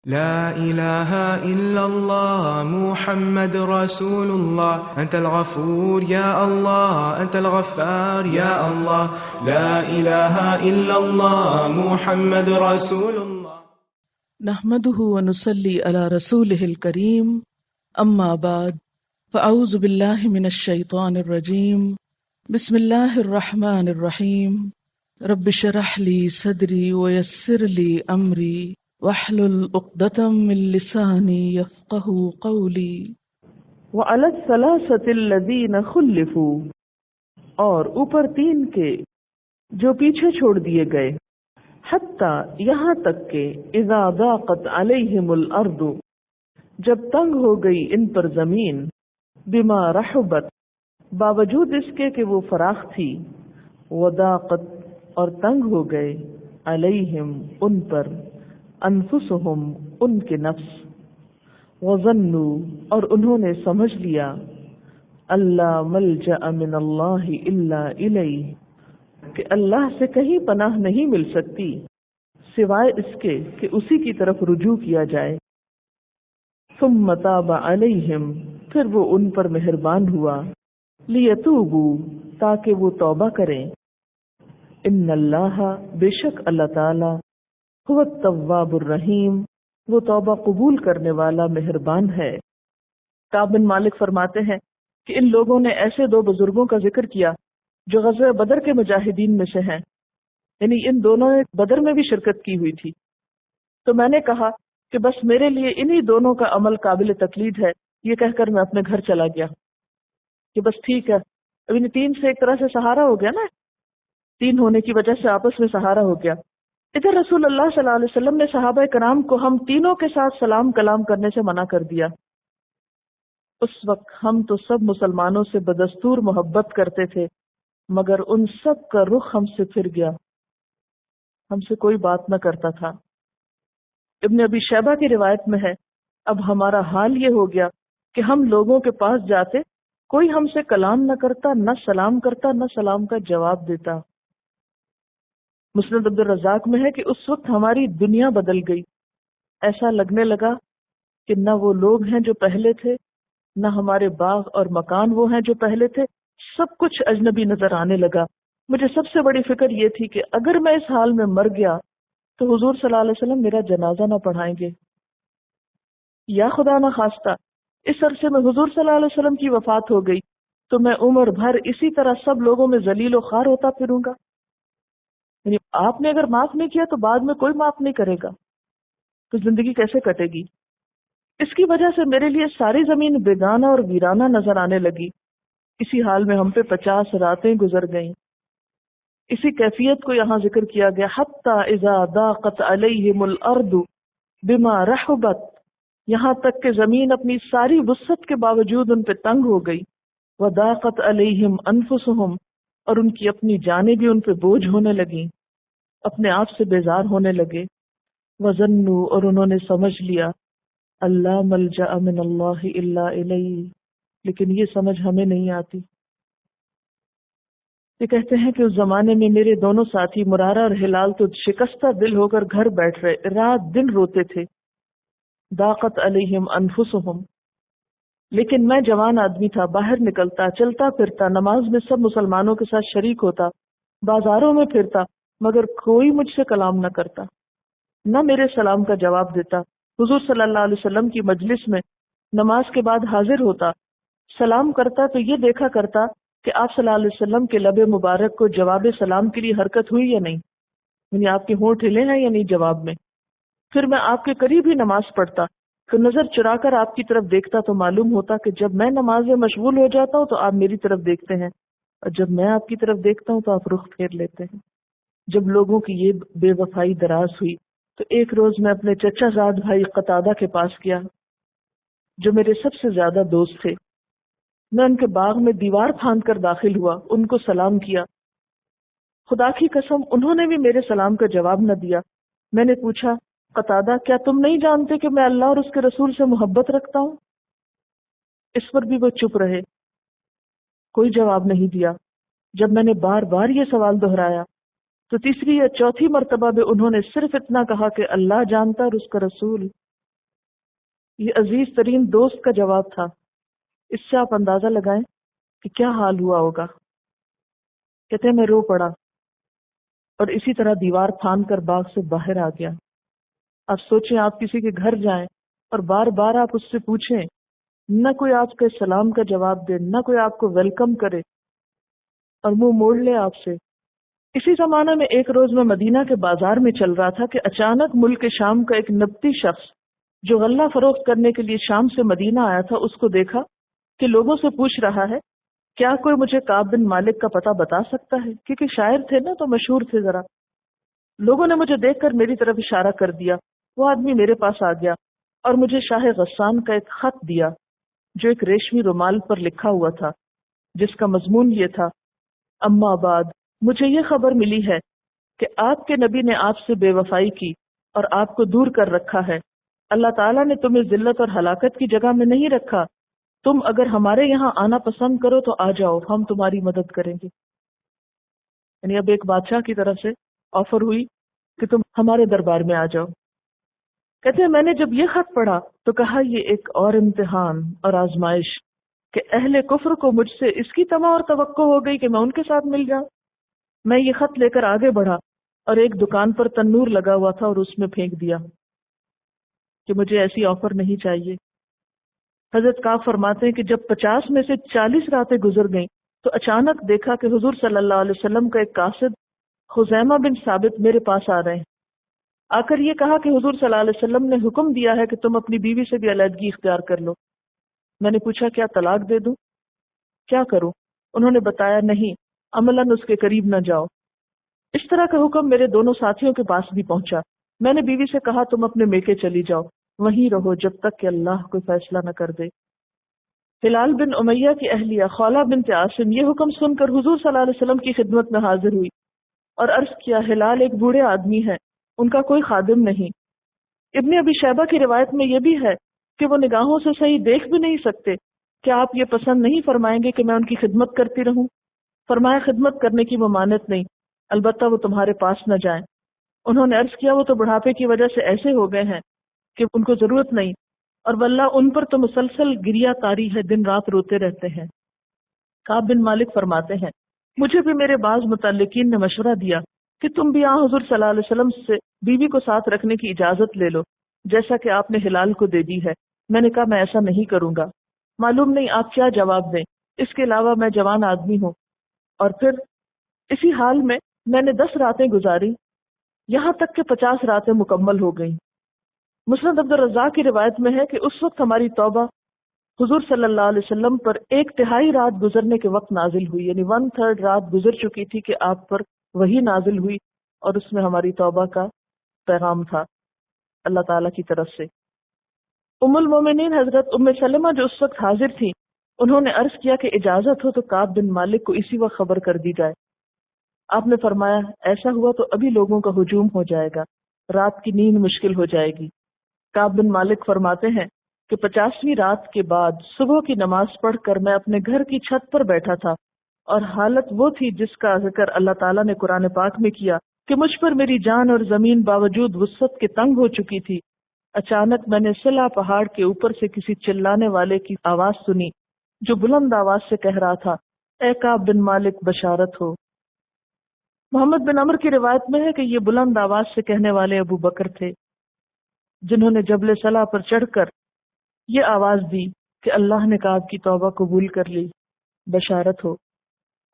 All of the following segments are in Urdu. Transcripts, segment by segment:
لا إله إلا الله محمد رسول الله أنت الغفور يا الله أنت الغفار يا الله لا إله إلا الله محمد رسول الله. نحمده ونصلي على رسوله الكريم أما بعد فأعوذ بالله من الشيطان الرجيم بسم الله الرحمن الرحيم رب اشرح لي صدري ويسر لي أمري واحلل عقدة من لساني يفقهوا قولي. وعلى الثلاثة الذين خلفوا، اور اوپر تین کے جو پیچھے چھوڑ دیے گئے، حتی یہاں تک کہ اذا ضاقت علیہم الارض، جب تنگ ہو گئی ان پر زمین، بما رحبت، باوجود اس کے کہ وہ فراخ تھی، وضاقت، اور تنگ ہو گئے، علیہم، ان پر، انفسہم، ان کے نفس، وظنوا، اور انہوں نے سمجھ لیا، اللہ ملجأ من اللہ الا الیہ، کہ اللہ سے کہیں پناہ نہیں مل سکتی سوائے اس کے کہ اسی کی طرف رجوع کیا جائے. ثم تاب علیہم، پھر وہ ان پر مہربان ہوا، لیتوبوا، تاکہ وہ توبہ کریں. ان اللہ، بے شک اللہ تعالی، هو التواب الرحیم، وہ توبہ قبول کرنے والا مہربان ہے. کعب بن مالک فرماتے ہیں کہ ان لوگوں نے ایسے دو بزرگوں کا ذکر کیا جو غزوہ بدر کے مجاہدین میں سے ہیں، یعنی ان دونوں نے بدر میں بھی شرکت کی ہوئی تھی. تو میں نے کہا کہ بس میرے لیے انہی دونوں کا عمل قابل تقلید ہے. یہ کہہ کر میں اپنے گھر چلا گیا کہ بس ٹھیک ہے، اب ان تین سے ایک طرح سے سہارا ہو گیا نا، تین ہونے کی وجہ سے آپس میں سہارا ہو گیا. ادھر رسول اللہ صلی اللہ علیہ وسلم نے صحابہ کرام کو ہم تینوں کے ساتھ سلام کلام کرنے سے منع کر دیا. اس وقت ہم تو سب مسلمانوں سے بدستور محبت کرتے تھے، مگر ان سب کا رخ ہم سے پھر گیا، ہم سے کوئی بات نہ کرتا تھا. ابن ابی شیبہ کی روایت میں ہے، اب ہمارا حال یہ ہو گیا کہ ہم لوگوں کے پاس جاتے، کوئی ہم سے کلام نہ کرتا، نہ سلام کرتا، نہ سلام کا جواب دیتا. مسند عبد الرزاق میں ہے کہ اس وقت ہماری دنیا بدل گئی، ایسا لگنے لگا کہ نہ وہ لوگ ہیں جو پہلے تھے، نہ ہمارے باغ اور مکان وہ ہیں جو پہلے تھے، سب کچھ اجنبی نظر آنے لگا. مجھے سب سے بڑی فکر یہ تھی کہ اگر میں اس حال میں مر گیا تو حضور صلی اللہ علیہ وسلم میرا جنازہ نہ پڑھائیں گے، یا خدا نہ خواستہ اس عرصے میں حضور صلی اللہ علیہ وسلم کی وفات ہو گئی تو میں عمر بھر اسی طرح سب لوگوں میں ذلیل و خوار ہوتا پھروں گا. یعنی آپ نے اگر معاف نہیں کیا تو بعد میں کوئی معاف نہیں کرے گا، تو زندگی کیسے کٹے گی؟ اس کی وجہ سے میرے لیے ساری زمین بیگانہ اور ویرانہ نظر آنے لگی. اسی حال میں ہم پہ 50 راتیں گزر گئیں. اسی کیفیت کو یہاں ذکر کیا گیا، حتی اذا ضاقت علیہم الارض بما رحبت، یہاں تک کہ زمین اپنی ساری وسعت کے باوجود ان پہ تنگ ہو گئی. وضاقت علیہم انفسہم، اور ان کی اپنی جانیں بھی ان پہ بوجھ ہونے لگیں، اپنے آپ سے بیزار ہونے لگے. وظنوا، اور انہوں نے سمجھ لیا، اللہ ملجأ من اللہ الا الیہ، لیکن یہ سمجھ ہمیں نہیں آتی. یہ کہتے ہیں کہ اس زمانے میں میرے دونوں ساتھی مرارہ اور ہلال تو شکستہ دل ہو کر گھر بیٹھ رہے، رات دن روتے تھے. ضاقت علیہم انفسہم، لیکن میں جوان آدمی تھا، باہر نکلتا، چلتا پھرتا، نماز میں سب مسلمانوں کے ساتھ شریک ہوتا، بازاروں میں پھرتا، مگر کوئی مجھ سے کلام نہ کرتا، نہ میرے سلام کا جواب دیتا. حضور صلی اللہ علیہ وسلم کی مجلس میں نماز کے بعد حاضر ہوتا، سلام کرتا تو یہ دیکھا کرتا کہ آپ صلی اللہ علیہ وسلم کے لب مبارک کو جواب سلام کے لیے حرکت ہوئی یا نہیں، یعنی آپ کے ہونٹ ہلے ہیں یا نہیں جواب میں. پھر میں آپ کے قریب ہی نماز پڑھتا تو نظر چرا کر آپ کی طرف دیکھتا تو معلوم ہوتا کہ جب میں نماز میں مشغول ہو جاتا ہوں تو آپ میری طرف دیکھتے ہیں، اور جب میں آپ کی طرف دیکھتا ہوں تو آپ رخ پھیر لیتے ہیں. جب لوگوں کی یہ بے وفائی دراز ہوئی تو ایک روز میں اپنے چچا زاد بھائی قتادہ کے پاس گیا جو میرے سب سے زیادہ دوست تھے. میں ان کے باغ میں دیوار پھاند کر داخل ہوا، ان کو سلام کیا. خدا کی قسم انہوں نے بھی میرے سلام کا جواب نہ دیا. میں نے پوچھا، قتادہ کیا تم نہیں جانتے کہ میں اللہ اور اس کے رسول سے محبت رکھتا ہوں؟ اس پر بھی وہ چپ رہے، کوئی جواب نہیں دیا. جب میں نے بار بار یہ سوال دہرایا تو تیسری یا چوتھی مرتبہ میں انہوں نے صرف اتنا کہا کہ اللہ جانتا اور اس کا رسول. یہ عزیز ترین دوست کا جواب تھا. اس سے آپ اندازہ لگائیں کہ کیا حال ہوا ہوگا. کہتے ہیں میں رو پڑا اور اسی طرح دیوار پھاند کر باغ سے باہر آ گیا. آپ سوچیں آپ کسی کے گھر جائیں اور بار بار آپ اس سے پوچھیں، نہ کوئی آپ کے سلام کا جواب دے، نہ کوئی آپ کو ویلکم کرے اور منہ موڑ لے آپ سے. اسی زمانے میں ایک روز میں مدینہ کے بازار میں چل رہا تھا کہ اچانک ملک شام کا ایک نبطی شخص جو غلہ فروخت کرنے کے لیے شام سے مدینہ آیا تھا، اس کو دیکھا کہ لوگوں سے پوچھ رہا ہے کیا کوئی مجھے کعب بن مالک کا پتہ بتا سکتا ہے، کیونکہ شاعر تھے نا تو مشہور تھے ذرا. لوگوں نے مجھے دیکھ کر میری طرف اشارہ کر دیا. وہ آدمی میرے پاس آ گیا اور مجھے شاہ غسان کا ایک خط دیا جو ایک ریشمی رومال پر لکھا ہوا تھا، جس کا مضمون یہ تھا: اما بعد، مجھے یہ خبر ملی ہے کہ آپ کے نبی نے آپ سے بے وفائی کی اور آپ کو دور کر رکھا ہے. اللہ تعالیٰ نے تمہیں ذلت اور ہلاکت کی جگہ میں نہیں رکھا. تم اگر ہمارے یہاں آنا پسند کرو تو آ جاؤ، ہم تمہاری مدد کریں گے. یعنی اب ایک بادشاہ کی طرف سے آفر ہوئی کہ تم ہمارے دربار میں آ جاؤ. کہتے ہیں میں نے جب یہ خط پڑھا تو کہا یہ ایک اور امتحان اور آزمائش کہ اہل کفر کو مجھ سے اس کی طمع اور توقع ہو گئی کہ میں ان کے ساتھ مل جاؤں. میں یہ خط لے کر آگے بڑھا اور ایک دکان پر تنور لگا ہوا تھا اور اس میں پھینک دیا کہ مجھے ایسی آفر نہیں چاہیے. حضرت کعب فرماتے ہیں کہ جب 50 میں سے 40 راتیں گزر گئیں تو اچانک دیکھا کہ حضور صلی اللہ علیہ وسلم کا ایک قاصد خزیمہ بن ثابت میرے پاس آ رہے ہیں. آ کر یہ کہا کہ حضور صلی اللہ علیہ وسلم نے حکم دیا ہے کہ تم اپنی بیوی سے بھی علیحدگی اختیار کر لو. میں نے پوچھا کیا طلاق دے دوں، کیا کروں؟ انہوں نے بتایا نہیں، عملاً اس کے قریب نہ جاؤ. اس طرح کا حکم میرے دونوں ساتھیوں کے پاس بھی پہنچا. میں نے بیوی سے کہا تم اپنے میکے چلی جاؤ، وہیں رہو جب تک کہ اللہ کوئی فیصلہ نہ کر دے. ہلال بن امیہ کی اہلیہ خولہ بنت عاصم یہ حکم سن کر حضور صلی اللہ علیہ وسلم کی خدمت میں حاضر ہوئی اور عرض کیا ہلال ایک بوڑھے آدمی ہے، ان کا کوئی خادم نہیں. ابن ابی شیبہ کی روایت میں یہ بھی ہے کہ وہ نگاہوں سے صحیح دیکھ بھی نہیں سکتے. کیا آپ یہ پسند نہیں فرمائیں گے کہ میں ان کی خدمت کرتی رہوں؟ فرمایا خدمت کرنے کی ممانعت نہیں، البتہ وہ تمہارے پاس نہ جائیں. انہوں نے عرض کیا وہ تو بڑھاپے کی وجہ سے ایسے ہو گئے ہیں کہ ان کو ضرورت نہیں، اور واللہ ان پر تو مسلسل گریہ تاری ہے، دن رات روتے رہتے ہیں. کعب بن مالک فرماتے ہیں مجھے بھی میرے بعض متعلقین نے مشورہ دیا کہ تم بھی حضور صلی اللہ علیہ وسلم سے بیوی کو ساتھ رکھنے کی اجازت لے لو جیسا کہ آپ نے ہلال کو دے دی ہے. میں نے کہا میں ایسا نہیں کروں گا، معلوم نہیں آپ کیا جواب دیں، اس کے علاوہ میں جوان آدمی ہوں. اور پھر اسی حال میں نے 10 راتیں گزاری، یہاں تک کہ 50 راتیں مکمل ہو گئیں. مسند عبد الرزاق کی روایت میں ہے کہ اس وقت ہماری توبہ حضور صلی اللہ علیہ وسلم پر 1/3 رات گزرنے کے وقت نازل ہوئی، یعنی 1/3 رات گزر چکی تھی کہ آپ پر وہی نازل ہوئی اور اس میں ہماری توبہ کا پیغام تھا اللہ تعالیٰ کی طرف سے. ام المومنین حضرت ام سلمہ جو اس وقت حاضر تھی، انہوں نے عرض کیا کہ اجازت ہو تو کعب بن مالک کو اسی وقت خبر کر دی جائے. آپ نے فرمایا ایسا ہوا تو ابھی لوگوں کا ہجوم ہو جائے گا، رات کی نیند مشکل ہو جائے گی. کعب بن مالک فرماتے ہیں کہ 50ویں رات کے بعد صبح کی نماز پڑھ کر میں اپنے گھر کی چھت پر بیٹھا تھا اور حالت وہ تھی جس کا ذکر اللہ تعالیٰ نے قرآن پاک میں کیا کہ مجھ پر میری جان اور زمین باوجود وسعت کے تنگ ہو چکی تھی. اچانک میں نے سلا پہاڑ کے اوپر سے کسی چلانے والے کی آواز سنی جو بلند آواز سے کہہ رہا تھا اے کعب بن مالک بشارت ہو. محمد بن عمر کی روایت میں ہے کہ یہ بلند آواز سے کہنے والے ابو بکر تھے جنہوں نے جبل صلا پر چڑھ کر یہ آواز دی کہ اللہ نے کعب کی توبہ قبول کر لی، بشارت ہو.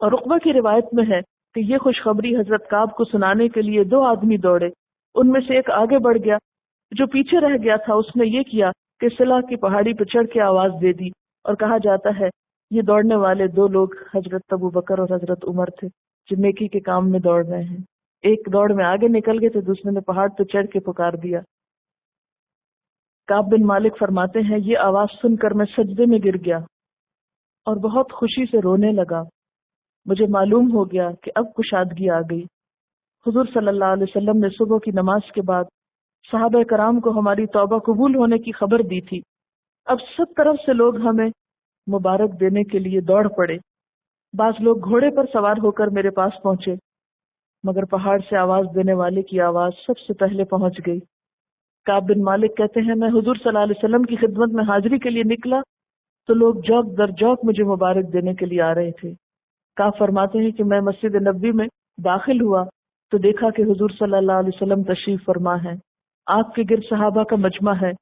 اور عقبہ کی روایت میں ہے کہ یہ خوشخبری حضرت کعب کو سنانے کے لیے 2 آدمی دوڑے. ان میں سے ایک آگے بڑھ گیا، جو پیچھے رہ گیا تھا اس نے یہ کیا کہ صلا کی پہاڑی پہ چڑھ کے آواز دے دی. اور کہا جاتا ہے یہ دوڑنے والے 2 لوگ حضرت ابو بکر اور حضرت عمر تھے جو نیکی کے کام میں دوڑ رہے ہیں. ایک دوڑ میں آگے نکل گئے تو دوسرے نے پہاڑ پہ چڑھ کے پکار دیا. کعب بن مالک فرماتے ہیں یہ آواز سن کر میں سجدے میں گر گیا اور بہت خوشی سے رونے لگا. مجھے معلوم ہو گیا کہ اب کشادگی آ گئی. حضور صلی اللہ علیہ وسلم نے صبح کی نماز کے بعد صحابہ کرام کو ہماری توبہ قبول ہونے کی خبر دی تھی. اب سب طرف سے لوگ ہمیں مبارک دینے کے لیے دوڑ پڑے. بعض لوگ گھوڑے پر سوار ہو کر میرے پاس پہنچے، مگر پہاڑ سے آواز دینے والے کی آواز سب سے پہلے پہنچ گئی. کعب بن مالک کہتے ہیں میں حضور صلی اللہ علیہ وسلم کی خدمت میں حاضری کے لیے نکلا تو لوگ جوک در جوک مجھے مبارک دینے کے لیے آ رہے تھے. کعب فرماتے ہیں کہ میں مسجد نبوی میں داخل ہوا تو دیکھا کہ حضور صلی اللہ علیہ وسلم تشریف فرما ہے. آپ کے گرد صحابہ کا مجمع ہے.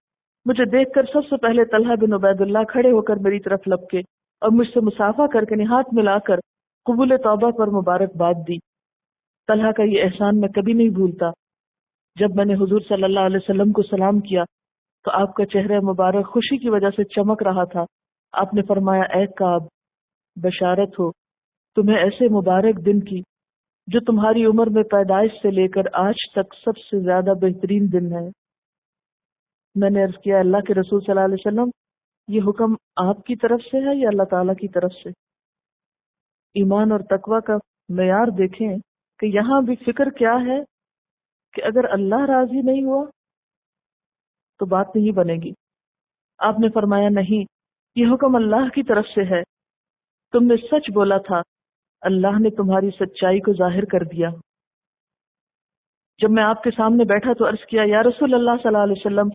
مجھے دیکھ کر سب سے پہلے طلحہ بن عبید اللہ کھڑے ہو کر میری طرف لپکے اور مجھ سے مصافحہ کر کے ہاتھ ملا کر قبول توبہ پر مبارکباد دی. طلحہ کا یہ احسان میں کبھی نہیں بھولتا. جب میں نے حضور صلی اللہ علیہ وسلم کو سلام کیا تو آپ کا چہرہ مبارک خوشی کی وجہ سے چمک رہا تھا. آپ نے فرمایا اے کعب بشارت ہو تمہیں ایسے مبارک دن کی جو تمہاری عمر میں پیدائش سے لے کر آج تک سب سے زیادہ بہترین دن ہے. میں نے عرض کیا اللہ کے رسول صلی اللہ علیہ وسلم یہ حکم آپ کی طرف سے ہے یا اللہ تعالیٰ کی طرف سے؟ ایمان اور تقوی کا معیار دیکھیں کہ یہاں بھی فکر کیا ہے کہ اگر اللہ راضی نہیں ہوا تو بات نہیں بنے گی. آپ نے فرمایا نہیں یہ حکم اللہ کی طرف سے ہے. تم نے سچ بولا تھا اللہ نے تمہاری سچائی کو ظاہر کر دیا. جب میں آپ کے سامنے بیٹھا تو عرض کیا یا رسول اللہ صلی اللہ علیہ وسلم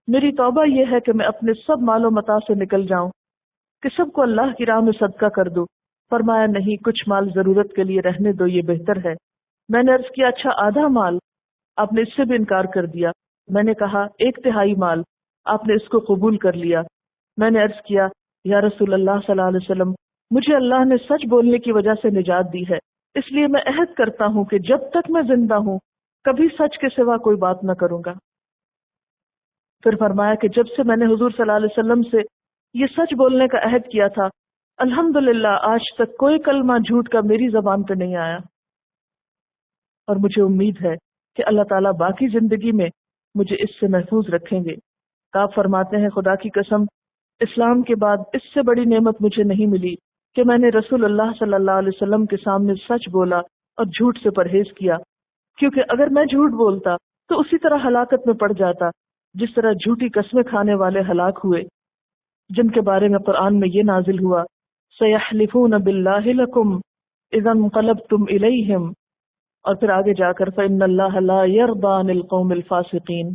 میری توبہ یہ ہے کہ میں اپنے سب مال و متاع سے نکل جاؤں کہ سب کو اللہ کی راہ میں صدقہ کر دوں. فرمایا نہیں کچھ مال ضرورت کے لیے رہنے دو یہ بہتر ہے. میں نے عرض کیا اچھا آدھا مال؟ آپ نے اس سے بھی انکار کر دیا. میں نے کہا 1/3 مال. آپ نے اس کو قبول کر لیا. میں نے عرض کیا یا رسول اللہ صلی اللہ علیہ وسلم مجھے اللہ نے سچ بولنے کی وجہ سے نجات دی ہے اس لیے میں عہد کرتا ہوں کہ جب تک میں زندہ ہوں کبھی سچ کے سوا کوئی بات نہ کروں گا. پھر فرمایا کہ جب سے میں نے حضور صلی اللہ علیہ وسلم سے یہ سچ بولنے کا عہد کیا تھا الحمدللہ آج تک کوئی کلمہ جھوٹ کا میری زبان پہ نہیں آیا اور مجھے امید ہے کہ اللہ تعالیٰ باقی زندگی میں مجھے اس سے محفوظ رکھیں گے. آپ فرماتے ہیں خدا کی قسم اسلام کے بعد اس سے بڑی نعمت مجھے نہیں ملی کہ میں نے رسول اللہ صلی اللہ علیہ وسلم کے سامنے سچ بولا اور جھوٹ سے پرہیز کیا. کیونکہ اگر میں جھوٹ بولتا تو اسی طرح ہلاکت میں پڑ جاتا جس طرح جھوٹی قسمیں کھانے والے ہلاک ہوئے جن کے بارے میں قرآن میں یہ نازل ہوا سَيَحْلِفُونَ بِاللَّهِ لَكُمْ إِذَا انقلبتم إِلَيْهِمْ اور پھر آگے جا کر فَإِنَّ اللَّهَ لَا يَرْضَىٰ عَنِ الْقَوْمِ الْفَاسِقِينَ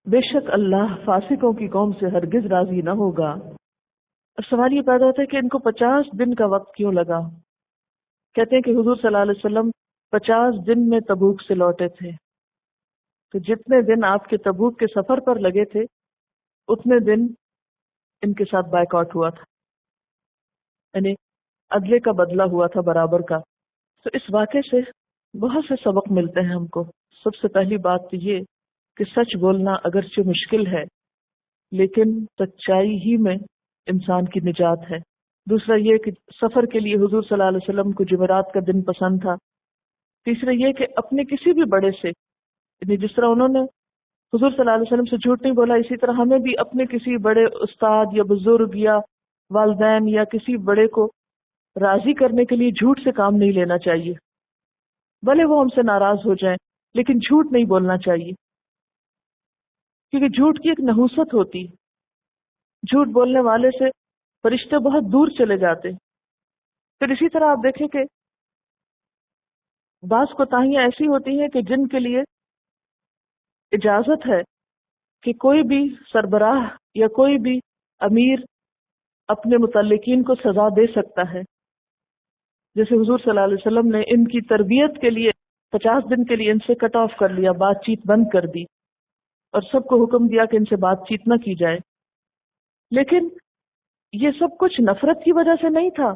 بے شک اللہ فاسقوں کی قوم سے ہرگز راضی نہ ہوگا. اب سوال یہ پیدا ہوتا ہے کہ ان کو 50 دن کا وقت کیوں لگا؟ کہتے ہیں کہ حضور صلی اللہ علیہ وسلم 50 دن میں تبوک سے لوٹے تھے تو جتنے دن آپ کے تبوک کے سفر پر لگے تھے اتنے دن ان کے ساتھ بائیکاٹ ہوا تھا یعنی عدلے کا بدلہ ہوا تھا برابر کا. تو اس واقعے سے بہت سے سبق ملتے ہیں ہم کو. سب سے پہلی بات تو یہ کہ سچ بولنا اگرچہ مشکل ہے لیکن سچائی ہی میں انسان کی نجات ہے. دوسرا یہ کہ سفر کے لیے حضور صلی اللہ علیہ وسلم کو جمعرات کا دن پسند تھا. تیسرا یہ کہ اپنے کسی بھی بڑے سے یعنی جس طرح انہوں نے حضور صلی اللہ علیہ وسلم سے جھوٹ نہیں بولا اسی طرح ہمیں بھی اپنے کسی بڑے استاد یا بزرگ یا والدین یا کسی بڑے کو راضی کرنے کے لیے جھوٹ سے کام نہیں لینا چاہیے. بھلے وہ ہم سے ناراض ہو جائیں لیکن جھوٹ نہیں بولنا چاہیے کیونکہ جھوٹ کی ایک نحوست ہوتی. جھوٹ بولنے والے سے فرشتے بہت دور چلے جاتے. پھر اسی طرح آپ دیکھیں کہ بعض کوتاہیاں ایسی ہوتی ہیں کہ جن کے لیے اجازت ہے کہ کوئی بھی سربراہ یا کوئی بھی امیر اپنے متعلقین کو سزا دے سکتا ہے. جیسے حضور صلی اللہ علیہ وسلم نے ان کی تربیت کے لیے 50 دن کے لیے ان سے کٹ آف کر لیا، بات چیت بند کر دی اور سب کو حکم دیا کہ ان سے بات چیت نہ کی جائے. لیکن یہ سب کچھ نفرت کی وجہ سے نہیں تھا،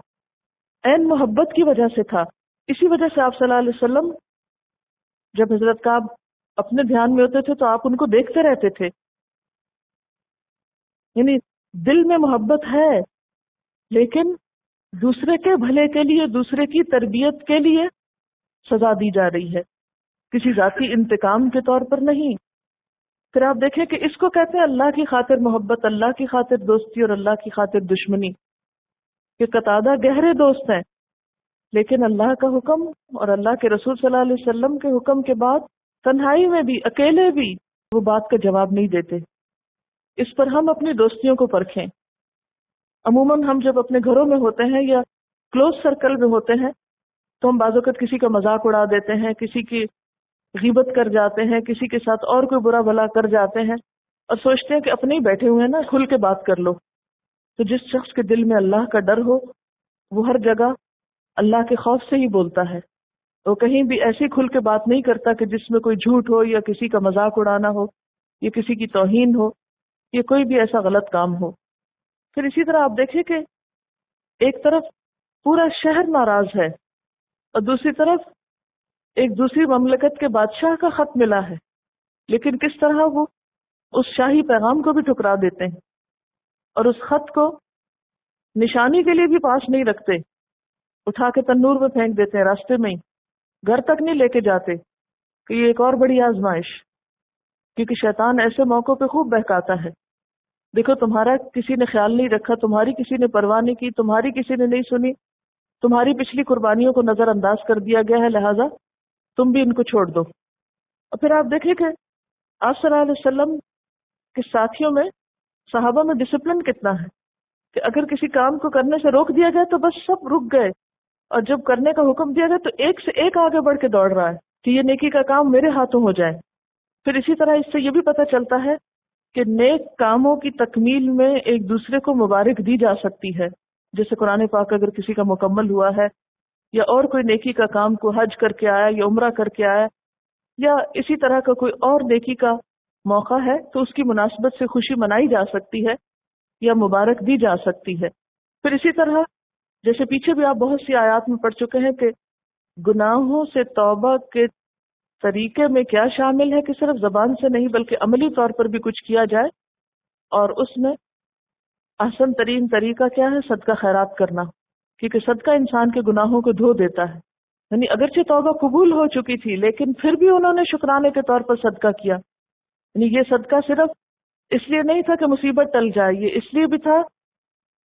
عین محبت کی وجہ سے تھا. اسی وجہ سے آپ صلی اللہ علیہ وسلم جب حضرت کعب اپنے دھیان میں ہوتے تھے تو آپ ان کو دیکھتے رہتے تھے. یعنی دل میں محبت ہے لیکن دوسرے کے بھلے کے لیے، دوسرے کی تربیت کے لیے سزا دی جا رہی ہے، کسی ذاتی انتقام کے طور پر نہیں. پھر آپ دیکھیں کہ اس کو کہتے ہیں اللہ کی خاطر محبت، اللہ کی خاطر دوستی اور اللہ کی خاطر دشمنی. کہ قتادہ گہرے دوست ہیں لیکن اللہ کا حکم اور اللہ کے رسول صلی اللہ علیہ وسلم کے حکم کے بعد تنہائی میں بھی، اکیلے بھی وہ بات کا جواب نہیں دیتے. اس پر ہم اپنی دوستیوں کو پرکھیں. عموماً ہم جب اپنے گھروں میں ہوتے ہیں یا کلوز سرکل میں ہوتے ہیں تو ہم بعض اوقات کسی کا مذاق اڑا دیتے ہیں، کسی کی غیبت کر جاتے ہیں، کسی کے ساتھ اور کوئی برا بھلا کر جاتے ہیں اور سوچتے ہیں کہ اپنے ہی بیٹھے ہوئے ہیں نا، کھل کے بات کر لو. تو جس شخص کے دل میں اللہ کا ڈر ہو وہ ہر جگہ اللہ کے خوف سے ہی بولتا ہے. وہ کہیں بھی ایسی کھل کے بات نہیں کرتا کہ جس میں کوئی جھوٹ ہو یا کسی کا مذاق اڑانا ہو یا کسی کی توہین ہو یا کوئی بھی ایسا غلط کام ہو. پھر اسی طرح آپ دیکھیں کہ ایک طرف پورا شہر ناراض ہے اور دوسری طرف ایک دوسری مملکت کے بادشاہ کا خط ملا ہے، لیکن کس طرح وہ اس شاہی پیغام کو بھی ٹھکرا دیتے ہیں اور اس خط کو نشانی کے لیے بھی پاس نہیں رکھتے، اٹھا کے تنور میں پھینک دیتے ہیں، راستے میں ہی گھر تک نہیں لے کے جاتے کہ یہ ایک اور بڑی آزمائش. کیونکہ شیطان ایسے موقعوں پہ خوب بہکاتا ہے. دیکھو تمہارا کسی نے خیال نہیں رکھا، تمہاری کسی نے پرواہ نہیں کی، تمہاری کسی نے نہیں سنی، تمہاری پچھلی قربانیوں کو نظر انداز کر دیا گیا ہے، لہٰذا تم بھی ان کو چھوڑ دو. اور پھر آپ دیکھیں کہ آپ صلی اللہ علیہ وسلم کے ساتھیوں میں، صحابہ میں ڈسپلن کتنا ہے کہ اگر کسی کام کو کرنے سے روک دیا گیا تو بس سب رک گئے، اور جب کرنے کا حکم دیا گیا تو ایک سے ایک آگے بڑھ کے دوڑ رہا ہے کہ یہ نیکی کا کام میرے ہاتھوں ہو جائے. پھر اسی طرح اس سے یہ بھی پتہ چلتا ہے کہ نیک کاموں کی تکمیل میں ایک دوسرے کو مبارک دی جا سکتی ہے. جیسے قرآن پاک اگر کسی کا مکمل ہوا ہے یا اور کوئی نیکی کا کام کو حج کر کے آیا یا عمرہ کر کے آیا یا اسی طرح کا کوئی اور نیکی کا موقع ہے تو اس کی مناسبت سے خوشی منائی جا سکتی ہے یا مبارک دی جا سکتی ہے. پھر اسی طرح جیسے پیچھے بھی آپ بہت سی آیات میں پڑھ چکے ہیں کہ گناہوں سے توبہ کے طریقے میں کیا شامل ہے کہ صرف زبان سے نہیں بلکہ عملی طور پر بھی کچھ کیا جائے، اور اس میں احسن ترین طریقہ کیا ہے؟ صدقہ خیرات کرنا، کیونکہ صدقہ انسان کے گناہوں کو دھو دیتا ہے. یعنی اگرچہ توبہ قبول ہو چکی تھی لیکن پھر بھی انہوں نے شکرانے کے طور پر صدقہ کیا. یعنی یہ صدقہ صرف اس لیے نہیں تھا کہ مصیبت ٹل جائے، یہ اس لیے بھی تھا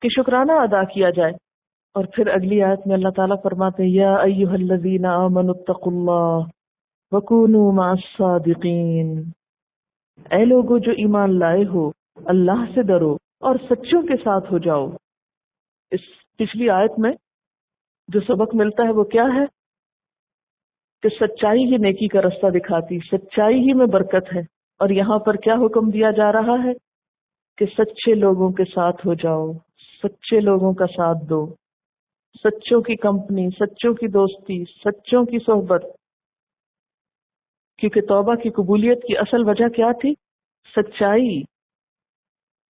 کہ شکرانہ ادا کیا جائے. اور پھر اگلی آیت میں اللہ تعالیٰ فرماتے ہیں یا ایھا الذین آمنوا اتقوا اللہ وکونوا مع الصادقین، اے لوگو جو ایمان لائے ہو اللہ سے ڈرو اور سچوں کے ساتھ ہو جاؤ. اس پچھلی آیت میں جو سبق ملتا ہے وہ کیا ہے کہ سچائی ہی نیکی کا رستہ دکھاتی، سچائی ہی میں برکت ہے. اور یہاں پر کیا حکم دیا جا رہا ہے کہ سچے لوگوں کے ساتھ ہو جاؤ، سچے لوگوں کا ساتھ دو، سچوں کی کمپنی، سچوں کی دوستی، سچوں کی صحبت. کیونکہ توبہ کی قبولیت کی اصل وجہ کیا تھی؟ سچائی.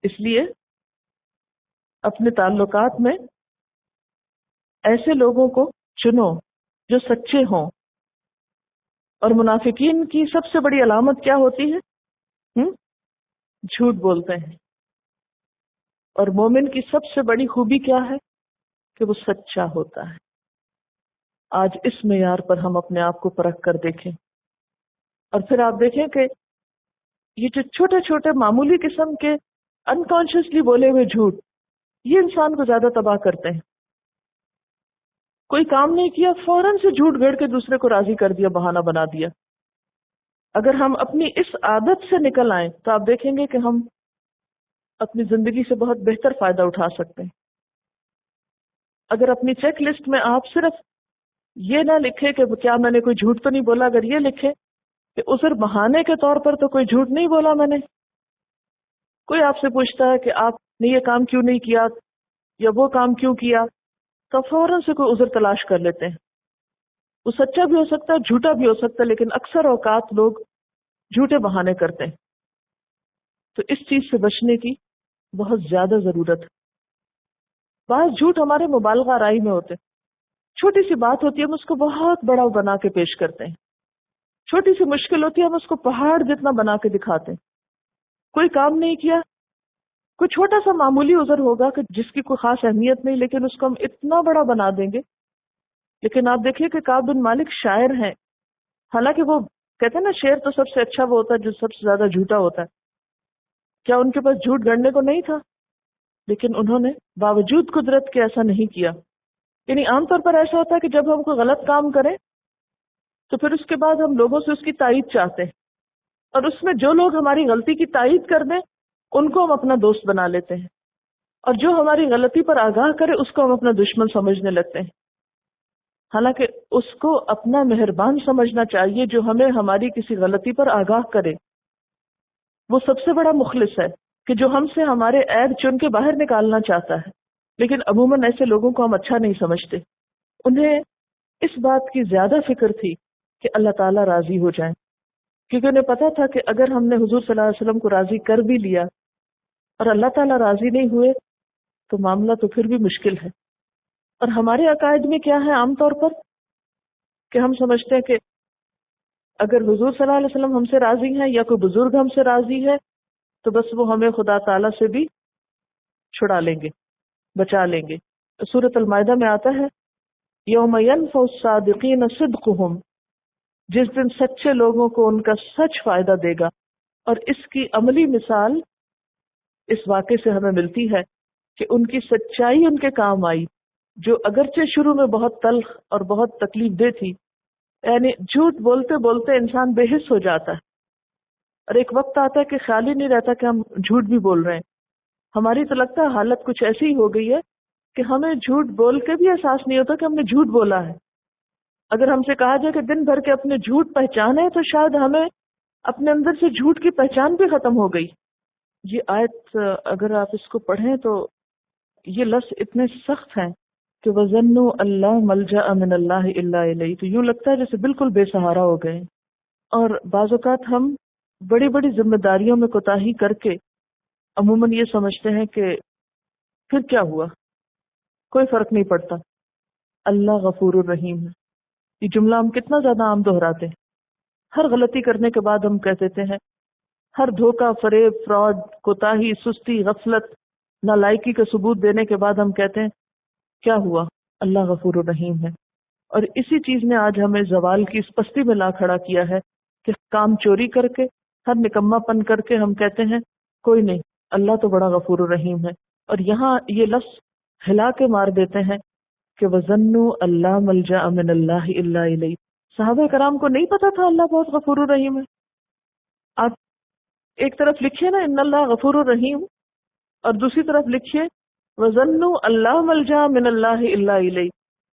اس لیے اپنے تعلقات میں ایسے لوگوں کو چنو جو سچے ہوں. اور منافقین کی سب سے بڑی علامت کیا ہوتی ہے؟ جھوٹ بولتے ہیں. اور مومن کی سب سے بڑی خوبی کیا ہے؟ کہ وہ سچا ہوتا ہے. آج اس معیار پر ہم اپنے آپ کو پرکھ کر دیکھیں، اور پھر آپ دیکھیں کہ یہ جو چھوٹے چھوٹے معمولی قسم کے انکانشیسلی بولے ہوئے جھوٹ، یہ انسان کو زیادہ تباہ کرتے ہیں. کوئی کام نہیں کیا، فوراً سے جھوٹ گھڑ کے دوسرے کو راضی کر دیا، بہانہ بنا دیا. اگر ہم اپنی اس عادت سے نکل آئیں تو آپ دیکھیں گے کہ ہم اپنی زندگی سے بہت بہتر فائدہ اٹھا سکتے ہیں. اگر اپنی چیک لسٹ میں آپ صرف یہ نہ لکھے کہ کیا میں نے کوئی جھوٹ تو نہیں بولا، اگر یہ لکھے کہ عذر بہانے کے طور پر تو کوئی جھوٹ نہیں بولا میں نے. کوئی آپ سے پوچھتا ہے کہ آپ نے یہ کام کیوں نہیں کیا یا وہ کام کیوں کیا، تو فوراً سے کوئی عذر تلاش کر لیتے ہیں. وہ سچا بھی ہو سکتا ہے، جھوٹا بھی ہو سکتا ہے، لیکن اکثر اوقات لوگ جھوٹے بہانے کرتے ہیں. تو اس چیز سے بچنے کی بہت زیادہ ضرورت ہے. بعض جھوٹ ہمارے مبالغہ آرائی میں ہوتے ہیں. چھوٹی سی بات ہوتی ہے ہم اس کو بہت بڑا بنا کے پیش کرتے ہیں، چھوٹی سی مشکل ہوتی ہے ہم اس کو پہاڑ جتنا بنا کے دکھاتے ہیں. کوئی کام نہیں کیا، کوئی چھوٹا سا معمولی عذر ہوگا کہ جس کی کوئی خاص اہمیت نہیں، لیکن اس کو ہم اتنا بڑا بنا دیں گے. لیکن آپ دیکھیے کہ کعب بن مالک شاعر ہیں، حالانکہ وہ کہتے ہیں نا شعر تو سب سے اچھا وہ ہوتا ہے جو سب سے زیادہ جھوٹا ہوتا ہے. کیا ان کے پاس جھوٹ گڑنے کو نہیں تھا؟ لیکن انہوں نے باوجود قدرت کے ایسا نہیں کیا. یعنی عام طور پر ایسا ہوتا ہے کہ جب ہم کوئی غلط کام کریں تو پھر اس کے بعد ہم لوگوں سے اس کی تائید چاہتے ہیں، اور اس میں جو لوگ ہماری غلطی کی تائید کر دیں ان کو ہم اپنا دوست بنا لیتے ہیں، اور جو ہماری غلطی پر آگاہ کرے اس کو ہم اپنا دشمن سمجھنے لگتے ہیں. حالانکہ اس کو اپنا مہربان سمجھنا چاہیے جو ہمیں ہماری کسی غلطی پر آگاہ کرے. وہ سب سے بڑا مخلص ہے کہ جو ہم سے ہمارے عیب چن کے باہر نکالنا چاہتا ہے. لیکن عموماً ایسے لوگوں کو ہم اچھا نہیں سمجھتے. انہیں اس بات کی زیادہ فکر تھی کہ اللہ تعالیٰ راضی ہو جائیں، کیونکہ انہیں پتا تھا کہ اگر ہم نے حضور صلی اللہ علیہ وسلم کو راضی کر بھی لیا اور اللہ تعالیٰ راضی نہیں ہوئے تو معاملہ تو پھر بھی مشکل ہے. اور ہمارے عقائد میں کیا ہے عام طور پر کہ ہم سمجھتے ہیں کہ اگر حضور صلی اللہ علیہ وسلم ہم سے راضی ہیں یا کوئی بزرگ ہم سے راضی ہے تو بس وہ ہمیں خدا تعالیٰ سے بھی چھڑا لیں گے، بچا لیں گے. سورۃ المائدہ میں آتا ہے یوم ینفع الصادقین صدقہم، جس دن سچے لوگوں کو ان کا سچ فائدہ دے گا. اور اس کی عملی مثال اس واقعے سے ہمیں ملتی ہے کہ ان کی سچائی ان کے کام آئی، جو اگرچہ شروع میں بہت تلخ اور بہت تکلیف دہ تھی. یعنی جھوٹ بولتے بولتے انسان بے حس ہو جاتا ہے، اور ایک وقت آتا ہے کہ خیال ہی نہیں رہتا کہ ہم جھوٹ بھی بول رہے ہیں. ہماری تو لگتا ہے حالت کچھ ایسی ہی ہو گئی ہے کہ ہمیں جھوٹ بول کے بھی احساس نہیں ہوتا کہ ہم نے جھوٹ بولا ہے. اگر ہم سے کہا جائے کہ دن بھر کے اپنے جھوٹ پہچانے تو شاید ہمیں اپنے اندر سے جھوٹ کی پہچان بھی ختم ہو گئی. یہ آیت اگر آپ اس کو پڑھیں تو یہ لفظ اتنے سخت ہیں کہ وَظَنُّوا اللَّا مَلْجَأَ مِنَ اللَّهِ إِلَّا إِلَيْهِ، تو یوں لگتا ہے جیسے بالکل بے سہارا ہو گئے. اور بعض اوقات ہم بڑی بڑی ذمہ داریوں میں کوتاہی کر کے عموماً یہ سمجھتے ہیں کہ پھر کیا ہوا، کوئی فرق نہیں پڑتا، اللہ غفور الرحیم ہے. یہ جملہ ہم کتنا زیادہ عام دہراتے ہیں. ہر غلطی کرنے کے بعد ہم کہہ دیتے ہیں، ہر دھوکہ، فریب، فراڈ، کوتاہی، سستی، غفلت، نالائکی کا ثبوت دینے کے بعد ہم کہتے ہیں کیا ہوا، اللہ غفور الرحیم ہے. اور اسی چیز نے آج ہمیں زوال کی اس پستی میں لا کھڑا کیا ہے کہ کام چوری کر کے، ہر نکما پن کر کے ہم کہتے ہیں کوئی نہیں، اللہ تو بڑا غفور الرحیم ہے. اور یہاں یہ لفظ ہلا کے مار دیتے ہیں کہ وَظَنُّوا اللَّا مَلْجَأَ مِنَ اللَّهِ إِلَّا إِلَيْهِ. صحابہ کرام کو نہیں پتا تھا اللہ بہت غفور الرحیم ہے. آپ ایک طرف لکھیے نا ان اللہ غفور الرحیم، اور دوسری طرف لکھیے وَظَنُّوا اللَّا مَلْجَأَ مِنَ اللَّهِ إِلَّا إِلَيْهِ.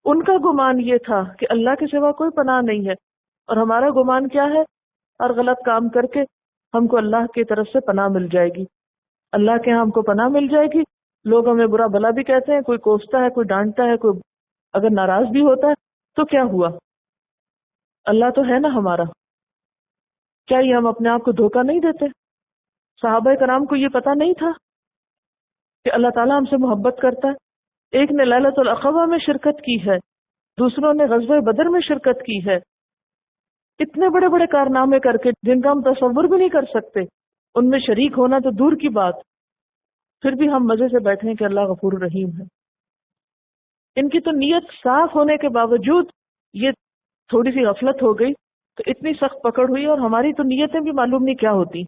ان کا گمان یہ تھا کہ اللہ کے سوا کوئی پناہ نہیں ہے، اور ہمارا گمان کیا ہے، ہر غلط کام کر کے ہم کو اللہ کی طرف سے پناہ مل جائے گی، اللہ کے ہاں ہم کو پناہ مل جائے گی. لوگ ہمیں برا بھلا بھی کہتے ہیں، کوئی کوستا ہے، کوئی ڈانٹتا ہے، کوئی اگر ناراض بھی ہوتا ہے تو کیا ہوا، اللہ تو ہے نا ہمارا. کیا یہ ہم اپنے آپ کو دھوکہ نہیں دیتے؟ صحابہ کرام کو یہ پتا نہیں تھا کہ اللہ تعالیٰ ہم سے محبت کرتا ہے. ایک نے لیلۃ العقبہ میں شرکت کی ہے، دوسروں نے غزوہ بدر میں شرکت کی ہے. اتنے بڑے بڑے کارنامے کر کے جن کا ہم تصور بھی نہیں کر سکتے، ان میں شریک ہونا تو دور کی بات، پھر بھی ہم مزے سے بیٹھے ہیں کہ اللہ غفور الرحیم ہے. ان کی تو نیت صاف ہونے کے باوجود یہ تھوڑی سی غفلت ہو گئی تو اتنی سخت پکڑ ہوئی، اور ہماری تو نیتیں بھی معلوم نہیں کیا ہوتی.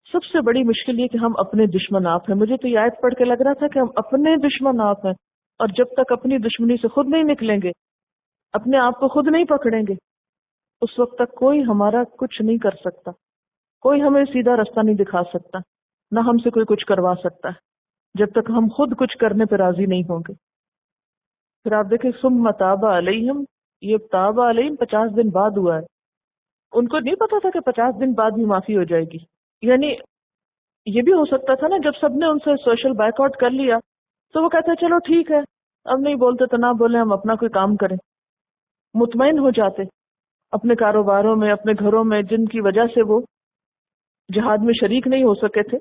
سب سے بڑی مشکل یہ کہ ہم اپنے دشمن آپ ہیں. مجھے تو یہ آیت پڑھ کے لگ رہا تھا کہ ہم اپنے دشمن آپ ہیں، اور جب تک اپنی دشمنی سے خود نہیں نکلیں گے، اپنے آپ کو خود نہیں پکڑیں گے، اس وقت تک کوئی ہمارا کچھ نہیں کر سکتا، کوئی ہمیں سیدھا رستہ نہیں دکھا سکتا، نہ ہم سے کوئی کچھ کروا سکتا ہے جب تک ہم خود کچھ کرنے پہ راضی نہیں ہوں گے. پھر آپ دیکھیں ثم تاب علیہم، یہ تاب علیہم 50 دن بعد ہوا ہے. ان کو نہیں پتا تھا کہ 50 دن بعد بھی معافی ہو جائے گی. یعنی یہ بھی ہو سکتا تھا نا جب سب نے ان سے سوشل بائیک آؤٹ کر لیا تو وہ کہتے چلو ٹھیک ہے، اب نہیں بولتے تو نہ بولیں، ہم اپنا کوئی کام کریں، مطمئن ہو جاتے اپنے کاروباروں میں، اپنے گھروں میں، جن کی وجہ سے وہ جہاد میں شریک نہیں ہو سکے تھے.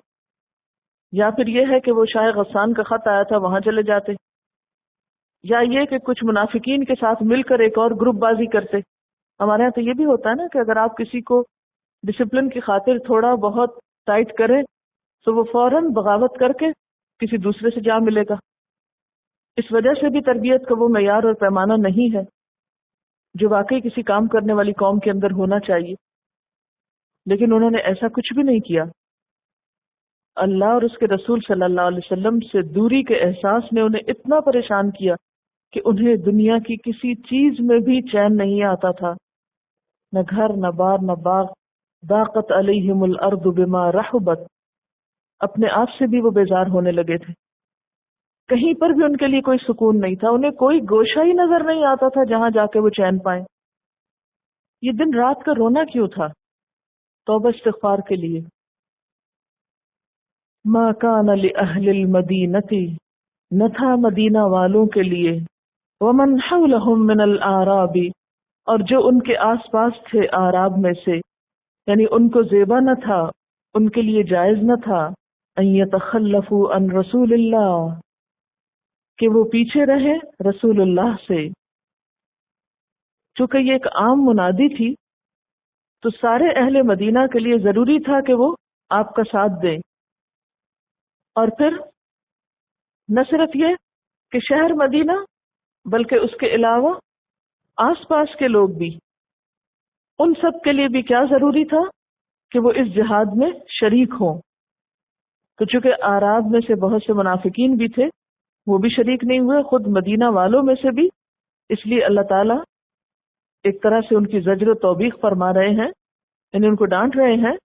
یا پھر یہ ہے کہ وہ شاہ غسان کا خط آیا تھا وہاں چلے جاتے، یا یہ کہ کچھ منافقین کے ساتھ مل کر ایک اور گروپ بازی کرتے. ہمارے یہاں تو یہ بھی ہوتا ہے نا کہ اگر آپ کسی کو ڈسپلن کی خاطر تھوڑا بہت ٹائٹ کریں تو وہ فوراً بغاوت کر کے کسی دوسرے سے جا ملے گا. اس وجہ سے بھی تربیت کا وہ معیار اور پیمانہ نہیں ہے جو واقعی کسی کام کرنے والی قوم کے اندر ہونا چاہیے. لیکن انہوں نے ایسا کچھ بھی نہیں کیا. اللہ اور اس کے رسول صلی اللہ علیہ وسلم سے دوری کے احساس نے انہیں اتنا پریشان کیا کہ انہیں دنیا کی کسی چیز میں بھی چین نہیں آتا تھا، نہ گھر، نہ بار، نہ باغ. ضاقت علیہم الارض بما رحبت، اپنے آپ سے بھی وہ بیزار ہونے لگے تھے. کہیں پر بھی ان کے لیے کوئی سکون نہیں تھا، انہیں کوئی گوشہ ہی نظر نہیں آتا تھا جہاں جا کے وہ چین پائیں۔ یہ دن رات کا رونا کیوں تھا؟ توبہ استغفار کے لیے۔ ما کان لأہل المدینۃ، نہ تھا مدینہ والوں کے لیے، ومن حولہم من الاعراب، اور جو ان کے آس پاس تھے اعراب میں سے، یعنی ان کو زیبا نہ تھا، ان کے لیے جائز نہ تھا، ان یتخلفوا عن رسول اللہ، کہ وہ پیچھے رہے رسول اللہ سے۔ چونکہ یہ ایک عام منادی تھی تو سارے اہل مدینہ کے لیے ضروری تھا کہ وہ آپ کا ساتھ دیں، اور پھر نہ صرف یہ کہ شہر مدینہ بلکہ اس کے علاوہ آس پاس کے لوگ بھی، ان سب کے لیے بھی کیا ضروری تھا کہ وہ اس جہاد میں شریک ہوں۔ تو چونکہ اعراب میں سے بہت سے منافقین بھی تھے، وہ بھی شریک نہیں ہوئے، خود مدینہ والوں میں سے بھی، اس لیے اللہ تعالیٰ ایک طرح سے ان کی زجر و توبیخ فرما رہے ہیں، یعنی ان کو ڈانٹ رہے ہیں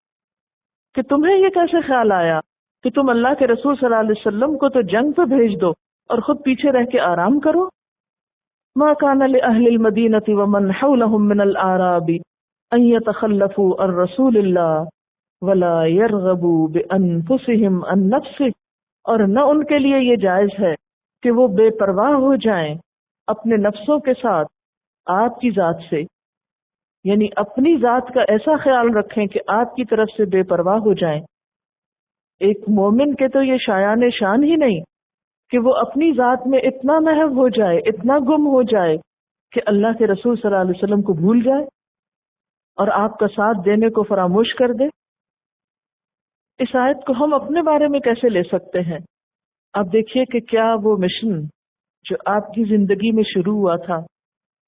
کہ تمہیں یہ کیسے خیال آیا کہ تم اللہ کے رسول صلی اللہ علیہ وسلم کو تو جنگ پہ بھیج دو اور خود پیچھے رہ کے آرام کرو۔ ما کان لأہل المدینۃ ومن حولہم من الاعراب ان یتخلفوا عن رسول اللہ ولا يرغبوا بانفسهم عن نفسه، اور نہ ان کے لیے یہ جائز ہے کہ وہ بے پرواہ ہو جائیں اپنے نفسوں کے ساتھ آپ کی ذات سے، یعنی اپنی ذات کا ایسا خیال رکھیں کہ آپ کی طرف سے بے پرواہ ہو جائیں۔ ایک مومن کے تو یہ شایان شان ہی نہیں کہ وہ اپنی ذات میں اتنا محو ہو جائے، اتنا گم ہو جائے کہ اللہ کے رسول صلی اللہ علیہ وسلم کو بھول جائے اور آپ کا ساتھ دینے کو فراموش کر دے۔ اس آیت کو ہم اپنے بارے میں کیسے لے سکتے ہیں؟ آپ دیکھیے کہ کیا وہ مشن جو آپ کی زندگی میں شروع ہوا تھا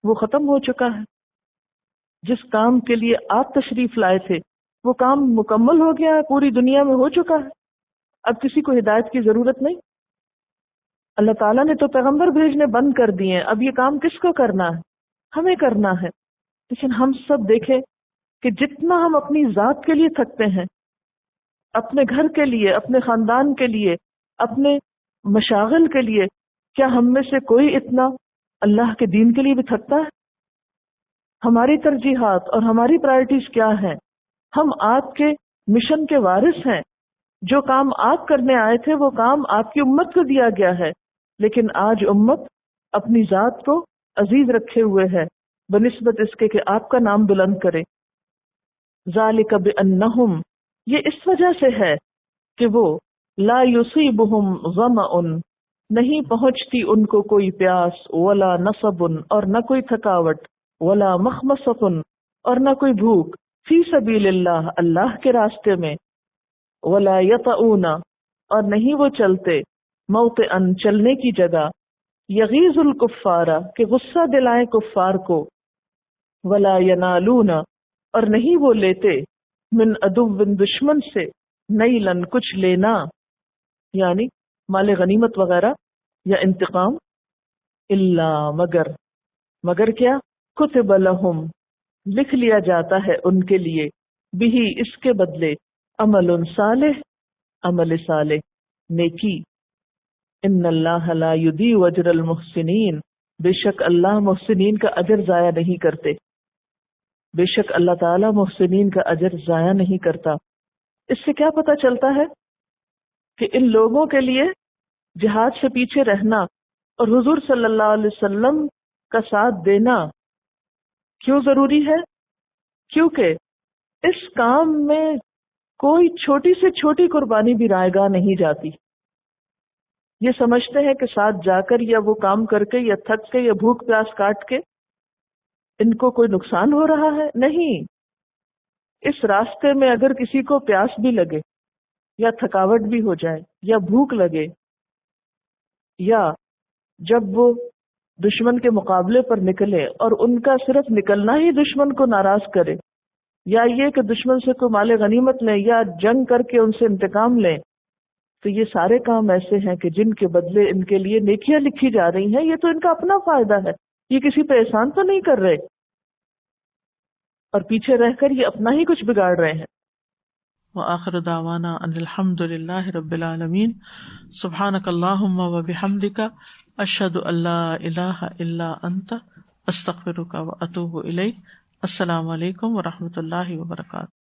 وہ ختم ہو چکا ہے؟ جس کام کے لیے آپ تشریف لائے تھے وہ کام مکمل ہو گیا ہے، پوری دنیا میں ہو چکا ہے، اب کسی کو ہدایت کی ضرورت نہیں۔ اللہ تعالیٰ نے تو پیغمبر بھیجنے بند کر دیے ہیں، اب یہ کام کس کو کرنا ہے؟ ہمیں کرنا ہے۔ لیکن ہم سب دیکھیں کہ جتنا ہم اپنی ذات کے لیے تھکتے ہیں، اپنے گھر کے لیے، اپنے خاندان کے لیے، اپنے مشاغل کے لیے، کیا ہم میں سے کوئی اتنا اللہ کے دین کے لیے بھی تھکتا ہے؟ ہماری ترجیحات اور ہماری پرائرٹیز کیا ہیں؟ ہم آپ کے مشن کے وارث ہیں، جو کام آپ کرنے آئے تھے وہ کام آپ کی امت کو دیا گیا ہے، لیکن آج امت اپنی ذات کو عزیز رکھے ہوئے ہے بنسبت اس کے کہ آپ کا نام بلند کرے۔ ذالک بانہم، یہ اس وجہ سے ہے کہ وہ لا یصیبہم ظمأ، نہیں پہنچتی ان کو کوئی پیاس، ولا نصب، اور نہ کوئی تھکاوٹ، ولا مخمصۃ، اور نہ کوئی بھوک، فی سبیل اللہ، اللہ کے راستے میں، ولا یطؤون، اور نہیں وہ چلتے، موطئا، چلنے کی جگہ، یغیظ الکفار، کہ غصہ دلائیں کفار کو، ولا ینالون، اور نہیں وہ لیتے، من عدو، دشمن سے، نیلن، کچھ لینا، یعنی مال غنیمت وغیرہ یا انتقام، الا، مگر کیا، کتب لہم، لکھ لیا جاتا ہے ان کے لیے، بہی، اس کے بدلے، عمل صالح، عمل صالح، نیکی، ان اللہ لا یضیع اجر المحسنین، بے شک اللہ محسنین کا اجر ضائع نہیں کرتے، بے شک اللہ تعالیٰ محسنین کا اجر ضائع نہیں کرتا۔ اس سے کیا پتہ چلتا ہے کہ ان لوگوں کے لیے جہاد سے پیچھے رہنا اور حضور صلی اللہ علیہ وسلم کا ساتھ دینا کیوں ضروری ہے؟ کیونکہ اس کام میں کوئی چھوٹی سے چھوٹی قربانی بھی رائے گاہ نہیں جاتی۔ یہ سمجھتے ہیں کہ ساتھ جا کر یا وہ کام کر کے یا تھک کے یا بھوک پیاس کاٹ کے ان کو کوئی نقصان ہو رہا ہے، نہیں۔ اس راستے میں اگر کسی کو پیاس بھی لگے یا تھکاوٹ بھی ہو جائے یا بھوک لگے، یا جب وہ دشمن کے مقابلے پر نکلے اور ان کا صرف نکلنا ہی دشمن کو ناراض کرے، یا یہ کہ دشمن سے کوئی مال غنیمت لیں یا جنگ کر کے ان سے انتقام لیں، تو یہ سارے کام ایسے ہیں کہ جن کے بدلے ان کے لیے نیکیاں لکھی جا رہی ہیں۔ یہ تو ان کا اپنا فائدہ ہے، یہ کسی پہ احسان تو نہیں کر رہے، اور پیچھے رہ کر یہ اپنا ہی کچھ بگاڑ رہے ہیں۔ وآخر دعوانا ان الحمد للہ رب العالمین. سبحانک اللہم وبحمدک اشہد ان لا الہ الا انت استغفرک واتوب الیک. السلام علیکم ورحمۃ اللہ وبرکاتہ.